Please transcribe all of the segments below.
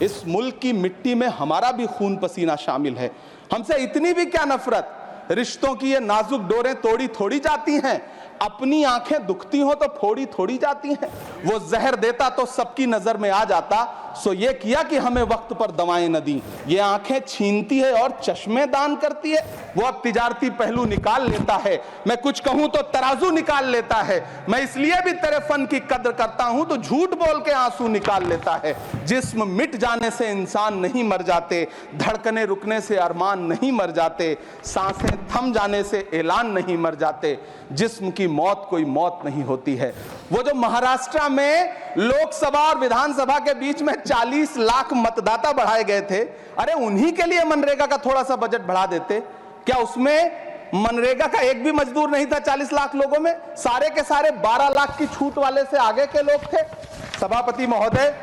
इस मुल्क की मिट्टी में हमारा भी खून पसीना शामिल है। हमसे इतनी भी क्या नफरत, रिश्तों की ये नाजुक डोरें तोड़ी थोड़ी जाती हैं, अपनी आंखें दुखती हो तो फोड़ी थोड़ी जाती हैं। वो जहर देता तो सबकी नजर में आ जाता, सो ये किया कि हमें वक्त पर दवाएं न दी। ये आंखें छीनती है और चश्मे दान करती है। वो अब तिजारती पहलू निकाल लेता है, मैं कुछ कहूं तो तराजू निकाल लेता है। मैं इसलिए भी तेरे फन की कद्र करता हूं तो झूठ बोल के आंसू निकाल लेता है। जिस्म मिट जाने से इंसान नहीं मर जाते, धड़कने रुकने से अरमान नहीं मर जाते, सांसें थम जाने से ऐलान नहीं मर जाते। जिस्म की मौत कोई मौत नहीं होती है। वो जो महाराष्ट्र में लोकसभा और विधानसभा के बीच में 40 लाख मतदाता बढ़ाए गए थे, अरे उन्हीं के लिए मनरेगा का थोड़ा सा बजट बढ़ा देते। क्या उसमें मनरेगा का एक भी मजदूर नहीं था 40 लाख लोगों में? सारे के सारे 12 लाख की छूट वाले से आगे के लोग थे। सभापति महोदय,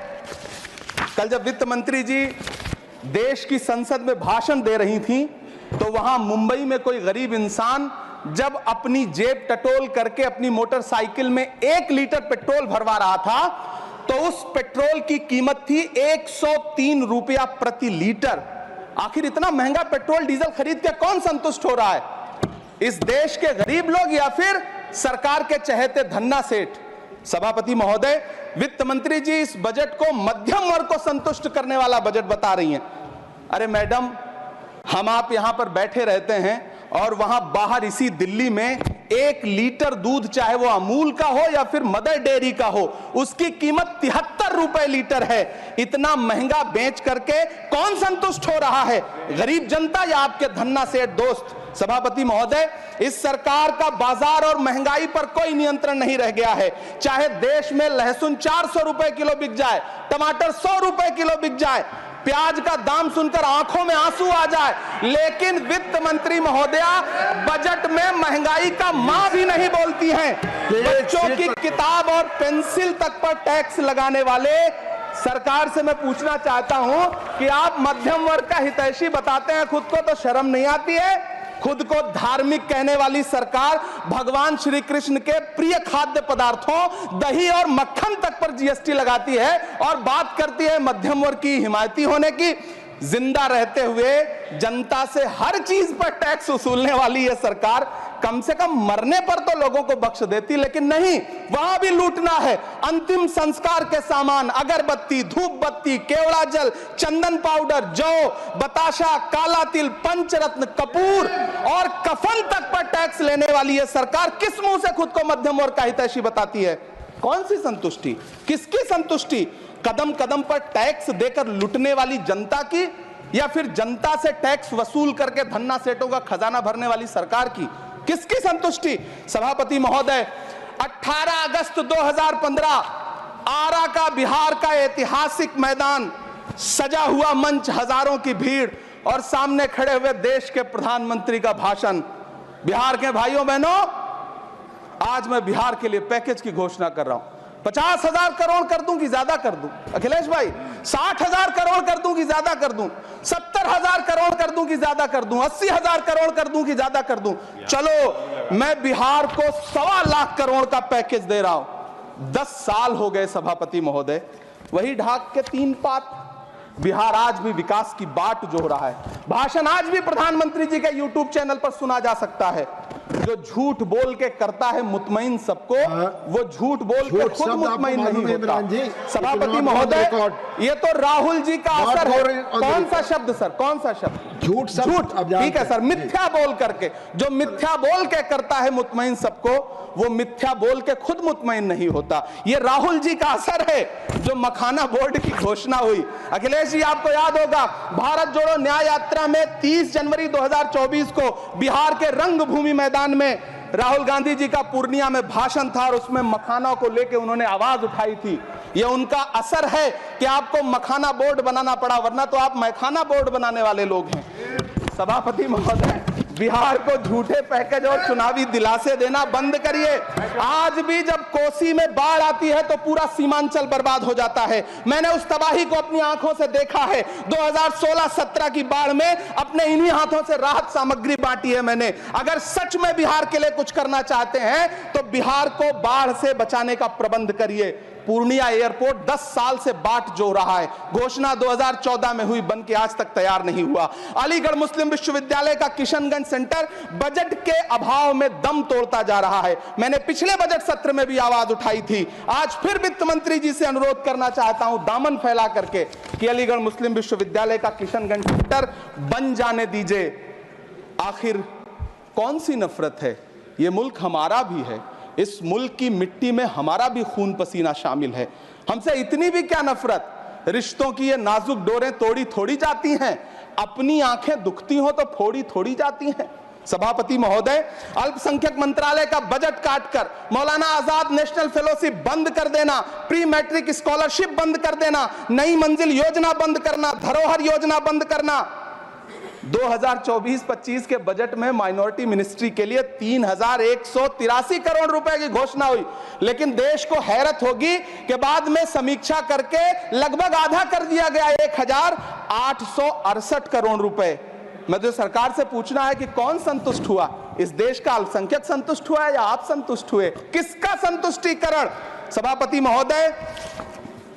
कल जब वित्त मंत्री जी देश की संसद में भाषण दे रही थी तो वहां मुंबई में कोई गरीब इंसान जब अपनी जेब टटोल करके अपनी मोटरसाइकिल में 1 लीटर पेट्रोल भरवा रहा था तो उस पेट्रोल की कीमत थी 103 रुपया प्रति लीटर। आखिर इतना महंगा पेट्रोल डीजल खरीद के कौन संतुष्ट हो रहा है? इस देश के गरीब लोग या फिर सरकार के चहेते धन्ना सेठ? सभापति महोदय, वित्त मंत्री जी इस बजट को मध्यम वर्ग को संतुष्ट करने वाला बजट बता रही हैं। अरे मैडम, हम आप यहां पर बैठे रहते हैं और वहां बाहर इसी दिल्ली में 1 लीटर दूध, चाहे वो अमूल का हो या फिर मदर डेयरी का हो, उसकी कीमत 73 रुपए लीटर है। इतना महंगा बेच करके कौन संतुष्ट हो रहा है, गरीब जनता या आपके धन्ना सेठ दोस्त? सभापति महोदय, इस सरकार का बाजार और महंगाई पर कोई नियंत्रण नहीं रह गया है। चाहे देश में लहसुन 400 रुपए किलो बिक जाए, टमाटर 100 रुपए किलो बिक जाए, प्याज का दाम सुनकर आंखों में आंसू आ जाए, लेकिन वित्त मंत्री महोदया बजट में महंगाई का मां भी नहीं बोलती हैं। बच्चों की किताब और पेंसिल तक पर टैक्स लगाने वाले सरकार से मैं पूछना चाहता हूं कि आप मध्यम वर्ग का हितैषी बताते हैं खुद को, तो शर्म नहीं आती है? खुद को धार्मिक कहने वाली सरकार भगवान श्री कृष्ण के प्रिय खाद्य पदार्थों दही और मक्खन तक पर जीएसटी लगाती है और बात करती है मध्यम वर्ग की हिमायती होने की। जिंदा रहते हुए जनता से हर चीज पर टैक्स वसूलने वाली यह सरकार कम से कम मरने पर तो लोगों को बख्श देती, लेकिन नहीं, वहां भी लूटना है। अंतिम संस्कार के सामान, अगरबत्ती, धूप बत्ती, केवड़ा जल, चंदन पाउडर, जौ, बताशा, काला तिल, पंचरत्न, कपूर और कफन तक पर टैक्स लेने वाली यह सरकार किस मुंह से खुद को मध्यम वर्ग का हितैषी बताती है? कौन सी संतुष्टि, किसकी संतुष्टि? कदम कदम पर टैक्स देकर लूटने वाली जनता की, या फिर जनता से टैक्स वसूल करके धन्ना सेठों का खजाना भरने वाली सरकार की? किसकी संतुष्टि? सभापति महोदय, 18 अगस्त 2015 आरा का बिहार का ऐतिहासिक मैदान, सजा हुआ मंच, हजारों की भीड़ और सामने खड़े हुए देश के प्रधानमंत्री का भाषण। बिहार के भाइयों बहनों, आज मैं बिहार के लिए पैकेज की घोषणा कर रहा हूं। 50,000 करोड़ कर दूं कि ज्यादा कर दूं? अखिलेश भाई, 60,000 करोड़ कर दूं कि ज्यादा कर दूं? 70,000 करोड़ कर दूं कि ज्यादा कर दूं? 80,000 करोड़ कर दूं कि ज्यादा कर दूं? चलो, मैं बिहार को 1.25 लाख करोड़ का पैकेज दे रहा हूं। 10 साल हो गए सभापति महोदय, वही ढाक के 3 पात। बिहार आज भी विकास की बाट जो हो रहा है। भाषण आज भी प्रधानमंत्री जी के यूट्यूब चैनल पर सुना जा सकता है। जो झूठ बोल के करता है मुतमईन सबको, वो झूठ बोल के खुद मुतमईन नहीं होता। सभापति महोदय, ये तो राहुल जी का असर है। कौन सा शब्द सर, कौन सा शब्द? झूठ। ठीक है सर, मिथ्या बोल करके, जो मिथ्या बोल के करता है मुतमईन सबको, वो मिथ्या बोल के खुद मुतमईन नहीं होता। ये राहुल जी का असर है। जो मखाना बोर्ड की घोषणा हुई, अखिलेश जी आपको याद होगा, भारत जोड़ो न्याय यात्रा में 30 जनवरी 2024 को बिहार के रंगभूमि मैदान में राहुल गांधी जी का पूर्णिया में भाषण था और उसमें मखाना को लेकर उन्होंने आवाज उठाई थी। यह उनका असर है कि आपको मखाना बोर्ड बनाना पड़ा, वरना तो आप मैखाना बोर्ड बनाने वाले लोग हैं। सभापति महोदय, बिहार को झूठे पैकेज और चुनावी दिलासे देना बंद करिए। आज भी जब कोसी में बाढ़ आती है तो पूरा सीमांचल बर्बाद हो जाता है। मैंने उस तबाही को अपनी आंखों से देखा है। 2016-17 की बाढ़ में अपने इन्हीं हाथों से राहत सामग्री बांटी है मैंने। अगर सच में बिहार के लिए कुछ करना चाहते हैं तो बिहार को बाढ़ से बचाने का प्रबंध करिए। पूर्णिया एयरपोर्ट 10 साल से बाट जो रहा है, घोषणा 2014 में हुई, बन के आज तक तैयार नहीं हुआ। अलीगढ़ मुस्लिम विश्वविद्यालय का किशनगंज सेंटर बजट के अभाव में दम तोड़ता जा रहा है। मैंने पिछले बजट सत्र में भी आवाज उठाई थी, आज फिर वित्त मंत्री जी से अनुरोध करना चाहता हूं दामन फैला करके कि अलीगढ़ मुस्लिम विश्वविद्यालय का किशनगंज सेंटर बन जाने दीजिए। आखिर कौन सी नफरत है? ये मुल्क हमारा भी है, इस मुल्क की मिट्टी में हमारा भी खून पसीना शामिल है। हमसे इतनी भी क्या नफरत? रिश्तों की ये नाजुक डोरें तोड़ी थोड़ी जाती हैं, अपनी आंखें दुखती हो तो फोड़ी थोड़ी जाती हैं। सभापति महोदय, अल्पसंख्यक मंत्रालय का बजट काटकर मौलाना आजाद नेशनल फेलोशिप बंद कर देना, प्री मैट्रिक स्कॉलरशिप बंद कर देना, नई मंजिल योजना बंद करना, धरोहर योजना बंद करना। 2024-25 के बजट में माइनॉरिटी मिनिस्ट्री के लिए 3183 करोड़ रुपए की घोषणा हुई, लेकिन देश को हैरत होगी कि बाद में समीक्षा करके लगभग आधा कर दिया गया, 1868 करोड़ रुपए। मुझे सरकार से पूछना है कि कौन संतुष्ट हुआ? इस देश का अल्पसंख्यक संतुष्ट हुआ है या आप संतुष्ट हुए? किसका संतुष्टिकरण? सभापति महोदय,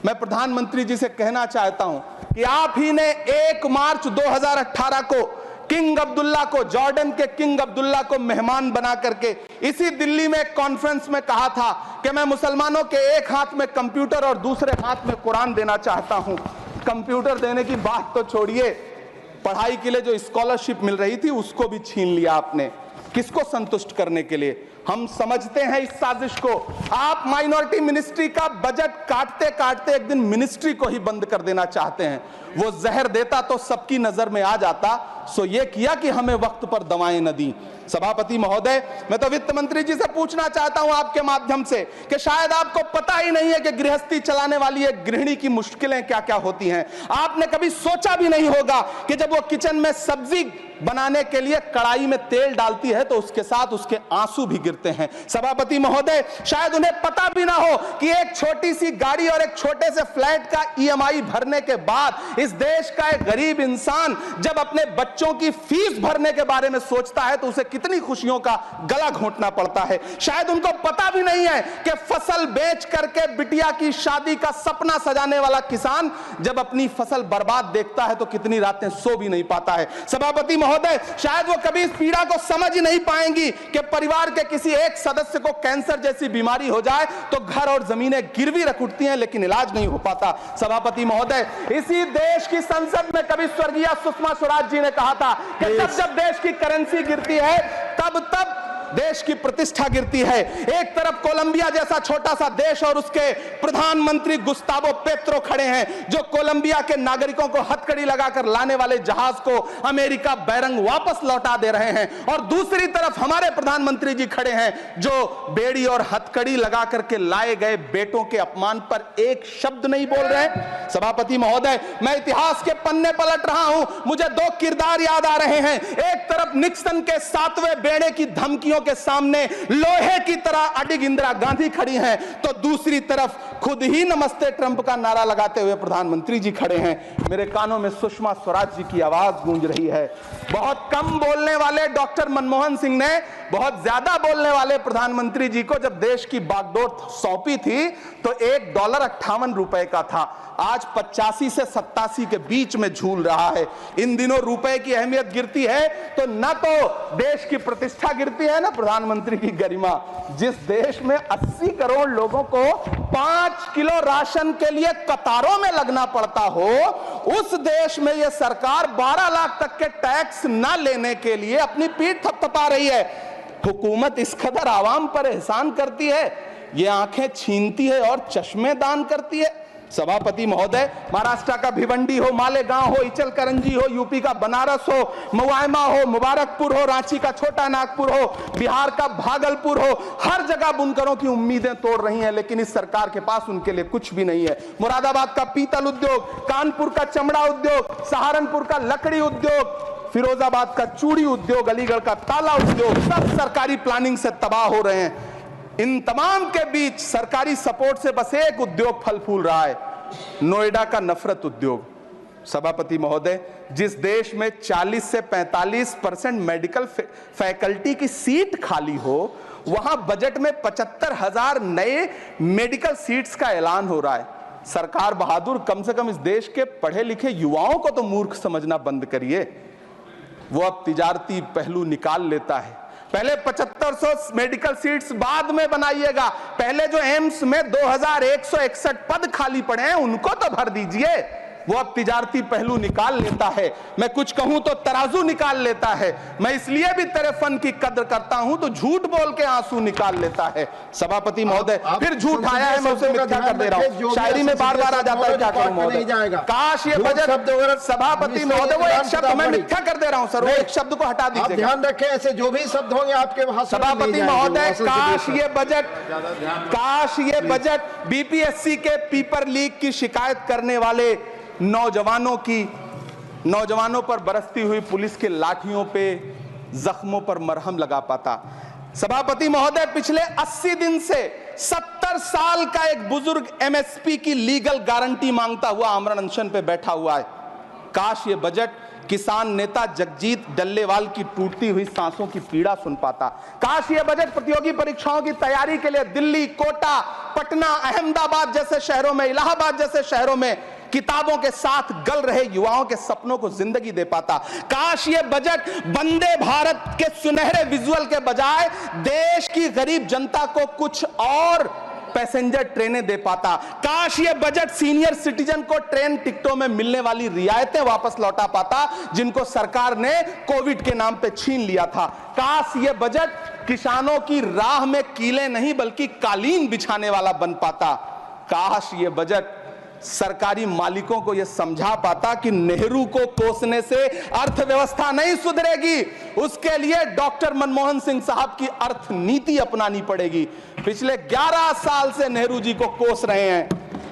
मैं प्रधानमंत्री जी से कहना चाहता हूं कि आप ही ने 1 मार्च 2018 को किंग अब्दुल्ला को, जॉर्डन के किंग अब्दुल्ला को मेहमान बना करके इसी दिल्ली में एक कॉन्फ्रेंस में कहा था कि मैं मुसलमानों के एक हाथ में कंप्यूटर और दूसरे हाथ में कुरान देना चाहता हूं। कंप्यूटर देने की बात तो छोड़िए, पढ़ाई के लिए जो स्कॉलरशिप मिल रही थी उसको भी छीन लिया आपने। किसको संतुष्ट करने के लिए? हम समझते हैं इस साजिश को। आप माइनॉरिटी मिनिस्ट्री का बजट काटते काटते एक दिन मिनिस्ट्री को ही बंद कर देना चाहते हैं। वो जहर देता तो सबकी नजर में आ जाता, सो ये किया कि हमें वक्त पर दवाएं न दी। सभापति महोदय, मैं तो वित्त मंत्री जी से पूछना चाहता हूं आपके माध्यम से कि शायद आपको पता ही नहीं है कि गृहस्थी चलाने वाली एक गृहिणी की मुश्किलें क्या क्या होती हैं। आपने कभी सोचा भी नहीं होगा कि जब वो किचन में सब्जी बनाने के लिए कढ़ाई में तेल डालती है तो उसके साथ उसके आंसू भी गिरते हैं। सभापति महोदय, शायद उन्हें पता भी ना हो कि एक छोटी सी गाड़ी और एक छोटे से फ्लैट का EMI भरने के बाद इस देश का एक गरीब इंसान जब अपने बच्चों की फीस भरने के बारे में सोचता है तो उसे कितनी खुशियों का गला घोंटना पड़ता है। शायद उनको पता भी नहीं है कि फसल बेच करके बिटिया की शादी का सपना सजाने वाला किसान जब अपनी फसल बर्बाद देखता है तो कितनी रातें सो भी नहीं पाता है। सभापति महोदय, शायद वो कभी इस पीड़ा को समझ ही नहीं पाएंगी कि परिवार के किसी एक सदस्य को कैंसर जैसी बीमारी हो जाए तो घर और जमीनें गिरवी रख उठती हैं लेकिन इलाज नहीं हो पाता। सभापति महोदय, इसी देश की संसद में कभी स्वर्गीय सुषमा स्वराज जी ने कहा था कि जब देश की करेंसी गिरती है तब देश की प्रतिष्ठा गिरती है। एक तरफ कोलंबिया जैसा छोटा सा देश और उसके प्रधानमंत्री गुस्तावो पेत्रो खड़े हैं जो कोलंबिया के नागरिकों को हथकड़ी लगाकर लाने वाले जहाज को अमेरिका बैरंग वापस लौटा दे रहे हैं, और दूसरी तरफ हमारे प्रधानमंत्री जी खड़े हैं जो बेड़ी और हथकड़ी लगा करके लाए गए बेटों के अपमान पर एक शब्द नहीं बोल रहे। सभापति महोदय, मैं इतिहास के पन्ने पलट रहा हूं, मुझे 2 किरदार याद आ रहे हैं। एक तरफ निक्सन के 7वें बेड़े की धमकियों के सामने लोहे की तरह अडिग इंदिरा गांधी खड़ी हैं, तो दूसरी तरफ खुद ही नमस्ते ट्रंप का नारा लगाते हुए प्रधानमंत्री जी खड़े हैं। मेरे कानों में सुषमा स्वराज जी की आवाज गूंज रही है। बहुत कम बोलने वाले डॉक्टर मनमोहन सिंह ने बहुत ज्यादा बोलने वाले प्रधानमंत्री जी को जब देश की बागडोर सौंपी थी तो $1 58 का था, आज 85 से 87 के बीच में झूल रहा है। इन दिनों रुपए की अहमियत गिरती है तो न तो देश की प्रतिष्ठा गिरती है, ना प्रधानमंत्री की गरिमा। जिस देश में 80 करोड़ लोगों को 5 किलो राशन के लिए कतारों में लगना पड़ता हो, उस देश में यह सरकार 12 लाख तक के टैक्स न लेने के लिए अपनी पीठ थपथपा रही है। हुकूमत इस कदर आवाम पर एहसान करती है, ये आंखें छीनती है और चश्मे दान करती है। सभापति महोदय, महाराष्ट्र का भिवंडी हो, मालेगांव हो, इचल करंजी हो, यूपी का बनारस हो, मुआयमा हो, मुबारकपुर हो, रांची का छोटा नागपुर हो, बिहार का भागलपुर हो, हर जगह बुनकरों की उम्मीदें तोड़ रही हैं, लेकिन इस सरकार के पास उनके लिए कुछ भी नहीं है। मुरादाबाद का पीतल उद्योग, कानपुर का चमड़ा उद्योग, सहारनपुर का लकड़ी उद्योग, फिरोजाबाद का चूड़ी उद्योग, अलीगढ़ का ताला उद्योग, सब सरकारी प्लानिंग से तबाह हो रहे हैं। इन तमाम के बीच सरकारी सपोर्ट से बस एक उद्योग फल फूल रहा है, नोएडा का नफरत उद्योग। सभापति महोदय, जिस देश में 40 से 45% मेडिकल फैकल्टी की सीट खाली हो, वहां बजट में 75,000 नए मेडिकल सीट्स का ऐलान हो रहा है। सरकार बहादुर, कम से कम इस देश के पढ़े लिखे युवाओं को तो मूर्ख समझना बंद करिए। वो अब तिजारती पहलू निकाल लेता है। पहले 7500 मेडिकल सीट्स बाद में बनाइएगा, पहले जो एम्स में 2161 पद खाली पड़े हैं उनको तो भर दीजिए। वो अब तिजारती पहलू निकाल लेता है। मैं कुछ कहूं तो तराजू निकाल लेता है। मैं इसलिए भी तेरे फन की कद्र करता हूं तो झूठ बोल के आंसू निकाल लेता है। सभापति महोदय, फिर झूठ आया है, मैं उसे मिथ्या कर दे रहा हूं। शायरी में बार बार आ जाता है, क्या करूं महोदय। काश ये बजट, सभापति महोदय, वो एक शब्द मैं मिथ्या कर दे रहा हूं सर, वो एक शब्द को हटा दीजिए। ध्यान रखें, ऐसे जो भी शब्द होंगे आपके भाषण में सभापति महोदय, काश ये बजट बीपीएससी के पेपर लीक की शिकायत करने वाले नौजवानों पर बरसती हुई पुलिस के लाठियों पे, जख्मों पर मरहम लगा पाता। सभापति महोदय, पिछले 80 दिन से 70 साल का एक बुजुर्ग एमएसपी की लीगल गारंटी मांगता हुआ आमरण अनशन पे बैठा हुआ है। काश ये बजट किसान नेता जगजीत डल्लेवाल की टूटती हुई सांसों की पीड़ा सुन पाता। काश ये बजट प्रतियोगी परीक्षाओं की तैयारी के लिए दिल्ली, कोटा, पटना, अहमदाबाद जैसे शहरों में, इलाहाबाद जैसे शहरों में किताबों के साथ गल रहे युवाओं के सपनों को जिंदगी दे पाता। काश ये बजट वंदे भारत के सुनहरे विजुअल के बजाय देश की गरीब जनता को कुछ और पैसेंजर ट्रेनें दे पाता। काश ये बजट सीनियर सिटीजन को ट्रेन टिकटों में मिलने वाली रियायतें वापस लौटा पाता, जिनको सरकार ने कोविड के नाम पे छीन लिया था। काश ये बजट किसानों की राह में कीले नहीं बल्कि कालीन बिछाने वाला बन पाता। काश ये बजट सरकारी मालिकों को यह समझा पाता कि नेहरू को कोसने से अर्थव्यवस्था नहीं सुधरेगी, उसके लिए डॉक्टर मनमोहन सिंह साहब की अर्थ नीति अपनानी पड़ेगी। पिछले 11 साल से नेहरू जी को कोस रहे हैं,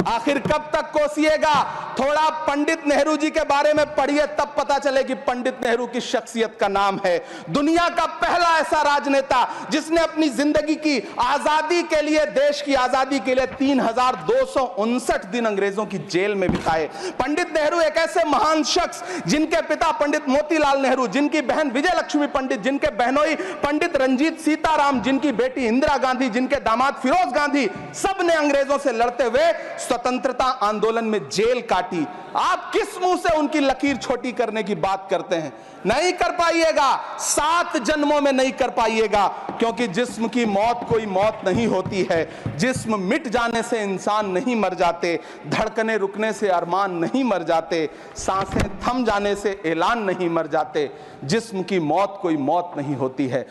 आखिर कब तक कोसिएगा? थोड़ा पंडित नेहरू जी के बारे में पढ़िए, तब पता चले कि पंडित नेहरू की शख्सियत का नाम है। दुनिया का पहला ऐसा राजनेता जिसने अपनी जिंदगी की आजादी के लिए, देश की आजादी के लिए 3259 दिन अंग्रेजों की जेल में बिताए। पंडित नेहरू एक ऐसे महान शख्स जिनके पिता पंडित मोतीलाल नेहरू, जिनकी बहन विजय लक्ष्मी पंडित, जिनके बहनोई पंडित रंजीत सीताराम, जिनकी बेटी इंदिरा गांधी, जिनके दामाद फिरोज गांधी, सब ने अंग्रेजों से लड़ते हुए स्वतंत्रता आंदोलन में जेल काटी। आप किस मुंह से उनकी लकीर छोटी करने की बात करते हैं? नहीं कर पाइएगा, 7 जन्मों में नहीं कर पाइएगा, क्योंकि जिस्म की मौत कोई मौत नहीं होती है। जिस्म मिट जाने से इंसान नहीं मर जाते, धड़कने रुकने से अरमान नहीं मर जाते, सांसें थम जाने से ऐलान नहीं मर जाते। जिस्म की मौत कोई मौत नहीं होती है।